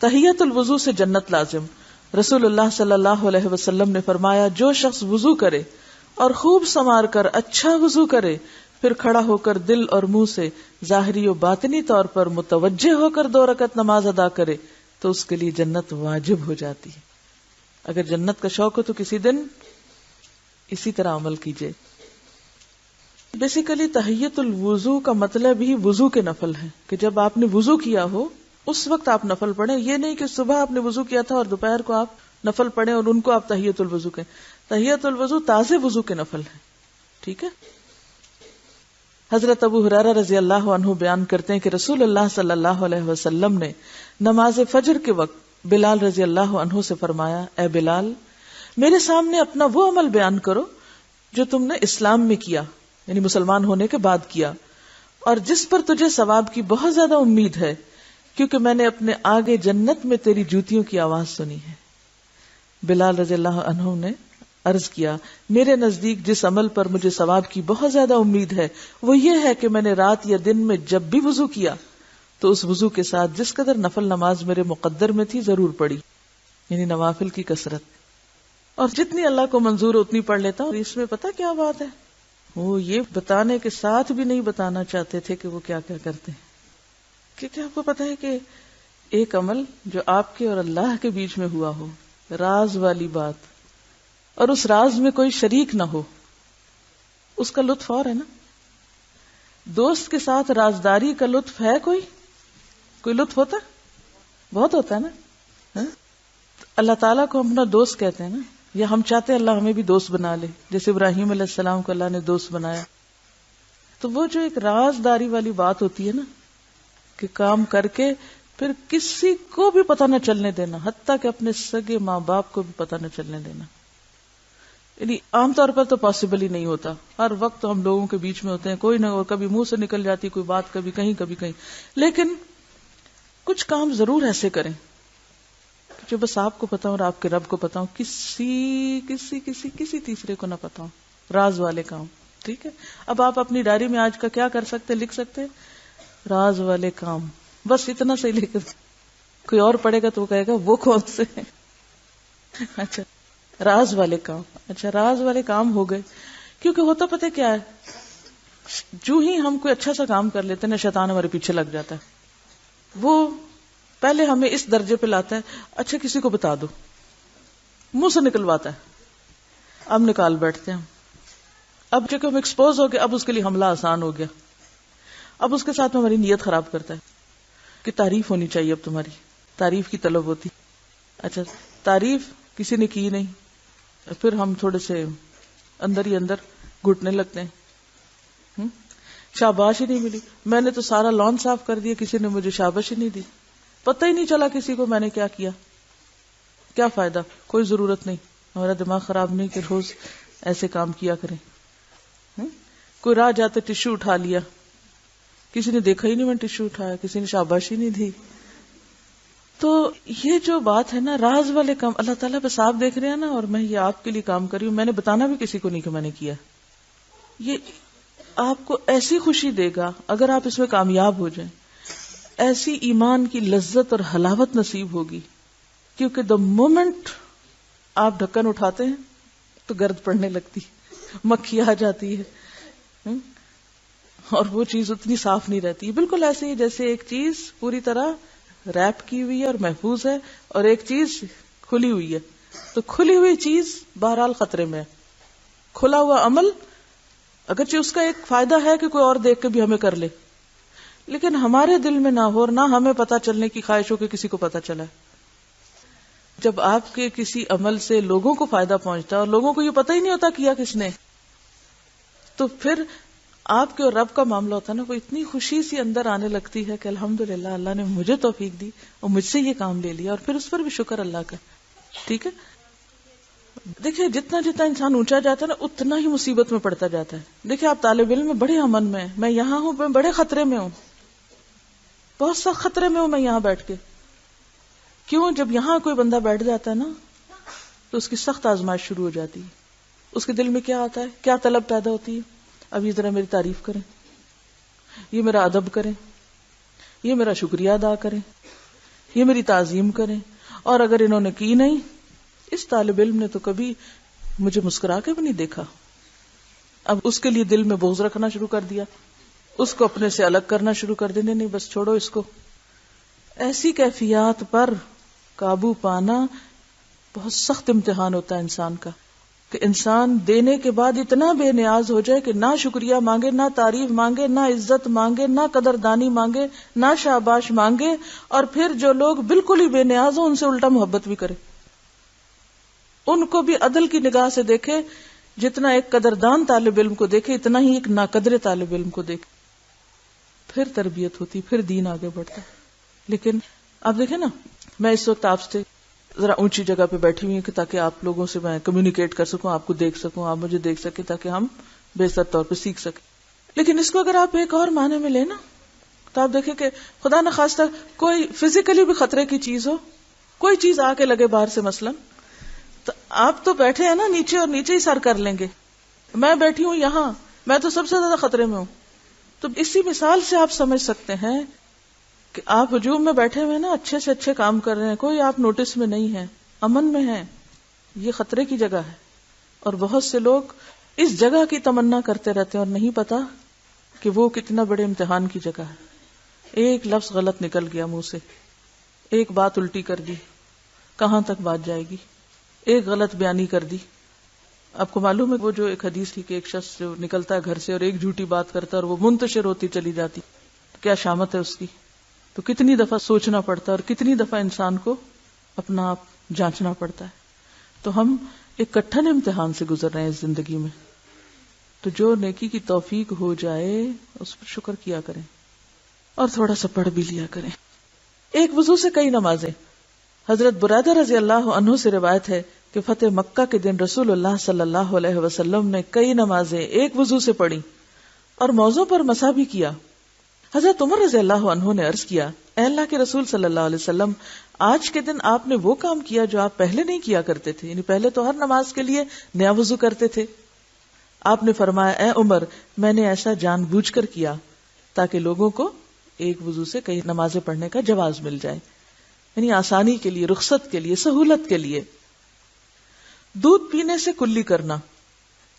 تحیت الوضو سے جنت لازم. رسول اللہ صلی اللہ علیہ وسلم نے فرمایا جو شخص وضو کرے اور خوب سنوار کر اچھا وضو کرے پھر کھڑا ہو کر دل اور منہ سے ظاہری و باطنی طور پر متوجہ ہو کر 2 رکعت نماز ادا کرے تو اس کے لیے جنت واجب ہو جاتی ہے. اگر جنت کا شوق ہو تو کسی دن اسی طرح عمل کیجئے. بیسیکلی تحیت الوضو کا مطلب ہی وضو کے نفل ہے کہ جب آپ نے وضو کیا ہو اس وقت آپ نفل پڑھیں. یہ نہیں کہ صبح آپ نے وضو کیا تھا اور دوپہر کو آپ نفل پڑھیں اور ان کو آپ تحیت الوضو کہیں. تحیت الوضو تازے وضو کے نفل ہے. ٹھیک ہے. حضرت ابو ہریرہ رضی اللہ عنہ بیان کرتے ہیں کہ رسول اللہ صلی اللہ علیہ وسلم نے نماز فجر کے وقت بلال رضی اللہ عنہ سے فرمایا اے بلال میرے سامنے اپنا وہ عمل بیان کرو جو تم نے اسلام میں کیا یعنی مسلمان ہونے کے بعد کیا اور جس پر تجھے ثواب کی بہت زیادہ امید ہے کیونکہ میں نے اپنے آگے جنت میں تیری جوتیوں کی آواز سنی ہے. بلال رضی اللہ عنہ نے عرض کیا میرے نزدیک جس عمل پر مجھے ثواب کی بہت زیادہ امید ہے وہ یہ ہے کہ میں نے رات یا دن میں جب بھی وضو کیا تو اس وضو کے ساتھ جس قدر نفل نماز میرے مقدر میں تھی ضرور پڑھی یعنی نوافل کی کثرت اور جتنی اللہ کو منظور اتنی پڑھ لیتا ہوں. اس میں پتہ کیا بات ہے وہ یہ بتانے کے ساتھ بھی نہیں بتانا چاہتے تھے کہ وہ کیا کیا کرتے ہیں کیونکہ آپ کو پتہ ہے کہ ایک عمل جو آپ کے اور اللہ کے بیچ میں ہوا ہو راز والی بات اور اس راز میں کوئی شریک نہ ہو اس کا لطف اور ہے نا. دوست کے ساتھ رازداری کا لطف ہے کوئی لطف ہوتا بہت ہوتا ہے نا. اللہ تعالیٰ کو ہم اپنا دوست کہتے ہیں نا یا ہم چاہتے ہیں اللہ ہمیں بھی دوست بنا لے جیسے ابراہیم علیہ السلام کو اللہ نے دوست بنایا. تو وہ جو ایک رازداری والی بات ہوتی ہے نا کہ کام کر کے پھر کسی کو بھی پتہ نہ چلنے دینا حتیٰ کہ اپنے سگے ماں باپ کو بھی پتہ نہ چلنے دینا. یعنی عام طور پر تو پاسبل ہی نہیں ہوتا. ہر وقت ہم لوگوں کے بیچ میں ہوتے ہیں کوئی نہ اور کبھی منہ سے نکل جاتی کوئی بات کبھی کہیں لیکن کچھ کام ضرور ایسے کریں جو بس آپ کو پتا ہو اور آپ کے رب کو پتا ہو کسی تیسرے کو نہ پتا ہو. راز والے کام. ٹھیک ہے. اب آپ اپنی ڈائری میں آج کا کیا کر سکتے لکھ سکتے راز والے کام بس اتنا صحیح لکھ. کوئی اور پڑھے گا تو وہ کہے گا وہ کون سے ہیں. اچھا راز والے کام. اچھا راز والے کام ہو گئے کیونکہ ہوتا پتہ کیا ہے جو ہی ہم کوئی اچھا سا کام کر لیتے ہیں نا شیطان ہمارے پیچھے لگ جاتا ہے. وہ پہلے ہمیں اس درجے پہ لاتا ہے اچھا کسی کو بتا دو منہ سے نکلواتا ہے. اب نکال بیٹھتے ہیں اب چونکہ ہم ایکسپوز ہو گئے اب اس کے لیے حملہ آسان ہو گیا. اب اس کے ساتھ ہماری نیت خراب کرتا ہے کہ تعریف ہونی چاہیے اب تمہاری تعریف کی طلب ہوتی. اچھا تعریف کسی نے کی نہیں پھر ہم تھوڑے سے اندر ہی اندر گھٹنے لگتے ہیں. شاباش ہی نہیں ملی میں نے تو سارا لان صاف کر دیا کسی نے مجھے شاباش ہی نہیں دی. پتہ ہی نہیں چلا کسی کو میں نے کیا کیا. کیا فائدہ کوئی ضرورت نہیں. ہمارا دماغ خراب نہیں کہ روز ایسے کام کیا کریں. کوئی راہ جاتے ٹشو اٹھا لیا کسی نے دیکھا ہی نہیں میں ٹشو اٹھایا کسی نے شاباش ہی نہیں دی. تو یہ جو بات ہے نا راز والے کام اللہ تعالیٰ بس آپ دیکھ رہے ہیں نا اور میں یہ آپ کے لیے کام کر رہی ہوں میں نے بتانا بھی کسی کو نہیں کہ میں نے کیا. یہ آپ کو ایسی خوشی دے گا اگر آپ اس میں کامیاب ہو جائیں ایسی ایمان کی لذت اور حلاوت نصیب ہوگی کیونکہ دا مومنٹ آپ ڈھکن اٹھاتے ہیں تو گرد پڑنے لگتی مکھی آ جاتی ہے اور وہ چیز اتنی صاف نہیں رہتی. بالکل ایسے ہی جیسے ایک چیز پوری طرح ریپ کی ہوئی ہے اور محفوظ ہے اور ایک چیز کھلی ہوئی ہے تو کھلی ہوئی چیز بہرحال خطرے میں ہے. کھلا ہوا عمل اگرچہ اس کا ایک فائدہ ہے کہ کوئی اور دیکھ کے بھی ہمیں کر لے لیکن ہمارے دل میں نہ ہو اور نہ ہمیں پتا چلنے کی خواہش ہو کہ کسی کو پتا چلا. جب آپ کے کسی عمل سے لوگوں کو فائدہ پہنچتا ہے اور لوگوں کو یہ پتہ ہی نہیں ہوتا کیا کس نے تو پھر آپ کے اور رب کا معاملہ ہوتا ہے نا وہ اتنی خوشی سی اندر آنے لگتی ہے کہ الحمدللہ اللہ نے مجھے توفیق دی اور مجھ سے یہ کام لے لیا اور پھر اس پر بھی شکر اللہ کا. ٹھیک ہے. دیکھیں جتنا انسان اونچا جاتا ہے نا اتنا ہی مصیبت میں پڑتا جاتا ہے. دیکھیں آپ طالب علم میں بڑے امن میں میں یہاں ہوں میں بڑے خطرے میں ہوں بہت سخت خطرے میں ہوں میں یہاں بیٹھ کے. کیوں جب یہاں کوئی بندہ بیٹھ جاتا ہے نا تو اس کی سخت آزمائش شروع ہو جاتی ہے. اس کے دل میں کیا آتا ہے کیا طلب پیدا ہوتی ہے اب یہ ذرا میری تعریف کریں یہ میرا ادب کریں یہ میرا شکریہ ادا کریں یہ میری تعظیم کریں. اور اگر انہوں نے کی نہیں، اس طالب علم نے تو کبھی مجھے مسکرا کے بھی نہیں دیکھا. اب اس کے لیے دل میں بغض رکھنا شروع کر دیا، اس کو اپنے سے الگ کرنا شروع کر دینے، نہیں بس چھوڑو اس کو. ایسی کیفیات پر قابو پانا بہت سخت امتحان ہوتا ہے انسان کا، کہ انسان دینے کے بعد اتنا بے نیاز ہو جائے کہ نہ شکریہ مانگے، نہ تعریف مانگے، نہ عزت مانگے، نہ قدردانی مانگے، نہ شاباش مانگے، اور پھر جو لوگ بالکل ہی بے نیاز ہوں ان سے الٹا محبت بھی کرے. ان کو بھی عدل کی نگاہ سے دیکھے، جتنا ایک قدردان طالب علم کو دیکھے اتنا ہی ایک ناقدر طالب علم کو دیکھے. پھر تربیت ہوتی، پھر دین آگے بڑھتا. لیکن آپ دیکھیں نا، میں اس وقت آپ سے ذرا اونچی جگہ پہ بیٹھی ہوئی ہوں کہ تاکہ آپ لوگوں سے میں کمیونیکیٹ کر سکوں، آپ کو دیکھ سکوں، آپ مجھے دیکھ سکیں، تاکہ ہم بہتر طور پہ سیکھ سکیں. لیکن اس کو اگر آپ ایک اور معنی میں لیں نا، تو آپ دیکھیں کہ خدا نخواستہ کوئی فزیکلی بھی خطرے کی چیز ہو، کوئی چیز آ کے لگے باہر سے مثلاً، تو آپ تو بیٹھے ہیں نا نیچے، اور نیچے ہی سر کر لیں گے. میں بیٹھی ہوں یہاں، میں تو سب سے زیادہ خطرے میں ہوں. تو اسی مثال سے آپ سمجھ سکتے ہیں کہ آپ ہجوم میں بیٹھے ہوئے نا، اچھے سے اچھے کام کر رہے ہیں، کوئی آپ نوٹس میں نہیں ہے، امن میں ہیں. یہ خطرے کی جگہ ہے، اور بہت سے لوگ اس جگہ کی تمنا کرتے رہتے ہیں اور نہیں پتا کہ وہ کتنا بڑے امتحان کی جگہ ہے. ایک لفظ غلط نکل گیا منہ سے، ایک بات الٹی کر دی، کہاں تک بات جائے گی. ایک غلط بیانی کر دی. آپ کو معلوم ہے وہ جو ایک حدیث تھی کہ ایک شخص جو نکلتا ہے گھر سے اور ایک جھوٹی بات کرتا ہے اور وہ منتشر ہوتی چلی جاتی، کیا شامت ہے اس کی. تو کتنی دفعہ سوچنا پڑتا ہے اور کتنی دفعہ انسان کو اپنا آپ جانچنا پڑتا ہے. تو ہم ایک کٹھن امتحان سے گزر رہے ہیں اس زندگی میں. تو جو نیکی کی توفیق ہو جائے اس پر شکر کیا کریں اور تھوڑا سا پڑھ بھی لیا کریں. ایک وضو سے کئی نمازیں. حضرت برادہ رضی اللہ عنہ سے روایت ہے کہ فتح مکہ کے دن رسول اللہ صلی اللہ علیہ وسلم نے کئی نمازیں ایک وضو سے پڑھی اور موضوع پر مسح بھی کیا. حضرت عمر رضی اللہ عنہ نے عرض کیا، اے اللہ کے رسول صلی اللہ علیہ وسلم، آج کے دن آپ نے وہ کام کیا جو آپ پہلے نہیں کیا کرتے تھے، یعنی پہلے تو ہر نماز کے لیے نیا وضو کرتے تھے. آپ نے فرمایا، اے عمر، میں نے ایسا جان بوجھ کر کیا تاکہ لوگوں کو ایک وضو سے کئی نمازیں پڑھنے کا جواز مل جائے، یعنی آسانی کے لیے، رخصت کے لیے، سہولت کے لیے. دودھ پینے سے کلی کرنا.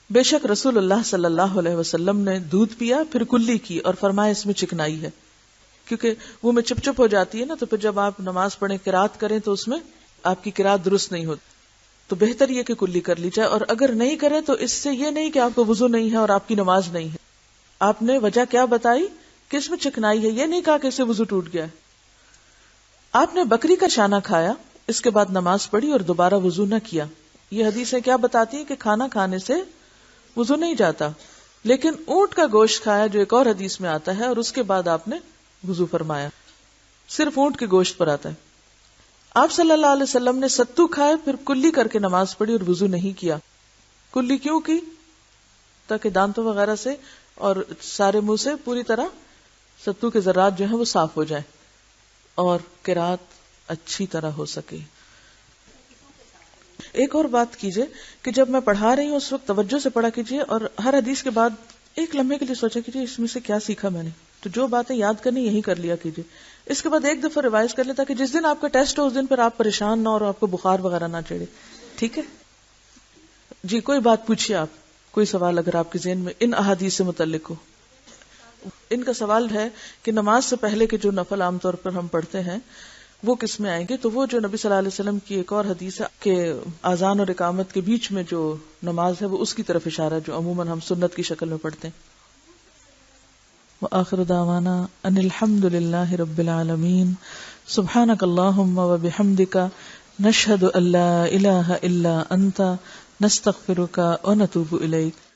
بے شک رسول اللہ صلی اللہ علیہ وسلم نے دودھ پیا پھر کلی کی اور فرمایا اس میں چکنائی ہے، کیونکہ وہ میں چپ چپ ہو جاتی ہے نا، تو پھر جب آپ نماز پڑھیں قرات کریں تو اس میں آپ کی قرات درست نہیں ہوتی. تو بہتر یہ کہ کلی کر لی جائے، اور اگر نہیں کرے تو اس سے یہ نہیں کہ آپ کو وضو نہیں ہے اور آپ کی نماز نہیں ہے. آپ نے وجہ کیا بتائی کہ اس میں چکنائی ہے، یہ نہیں کہا کہ اس سے وضو ٹوٹ گیا ہے. آپ نے بکری کا شانہ کھایا، اس کے بعد نماز پڑھی اور دوبارہ وضو نہ کیا. یہ حدیثیں کیا بتاتی ہیں کہ کھانا کھانے سے وضو نہیں جاتا. لیکن اونٹ کا گوشت کھایا جو ایک اور حدیث میں آتا ہے، اور اس کے بعد آپ نے وضو فرمایا. صرف اونٹ کے گوشت پر آتا ہے. آپ صلی اللہ علیہ وسلم نے ستو کھائے پھر کلی کر کے نماز پڑھی اور وضو نہیں کیا. کلی کیوں کی؟ تاکہ دانتوں وغیرہ سے اور سارے منہ سے پوری طرح ستو کے ذرات جو ہیں وہ صاف ہو جائیں اور قرات اچھی طرح ہو سکے. ایک اور بات کیجئے کہ جب میں پڑھا رہی ہوں اس وقت توجہ سے پڑھا کیجئے، اور ہر حدیث کے بعد ایک لمحے کے لیے سوچا کیجئے اس میں سے کیا سیکھا میں نے. تو جو باتیں یاد کرنی یہی کر لیا کیجئے. اس کے بعد ایک دفعہ ریوائز کر لیں تاکہ جس دن آپ کا ٹیسٹ ہو اس دن پر آپ پریشان نہ ہو اور آپ کو بخار وغیرہ نہ چڑھے. ٹھیک ہے جی، کوئی بات پوچھیے آپ، کوئی سوال اگر آپ کے ذہن میں ان احادیث سے متعلق ہو. ان کا سوال ہے کہ نماز سے پہلے کے جو نفل عام طور پر ہم پڑھتے ہیں وہ کس میں آئیں گے. تو وہ جو نبی صلی اللہ علیہ وسلم کی ایک اور حدیث ہے کہ اذان اور اقامت کے بیچ میں جو نماز ہے وہ اس کی طرف اشارہ جو عموماً ہم سنت کی شکل میں پڑھتے ہیں. وآخر دعوانا ان الحمد للہ رب العالمین. سبحانک اللہم وبحمدک، نشہد ان لا الہ الا انت، نستغفرک ونتوب الیک.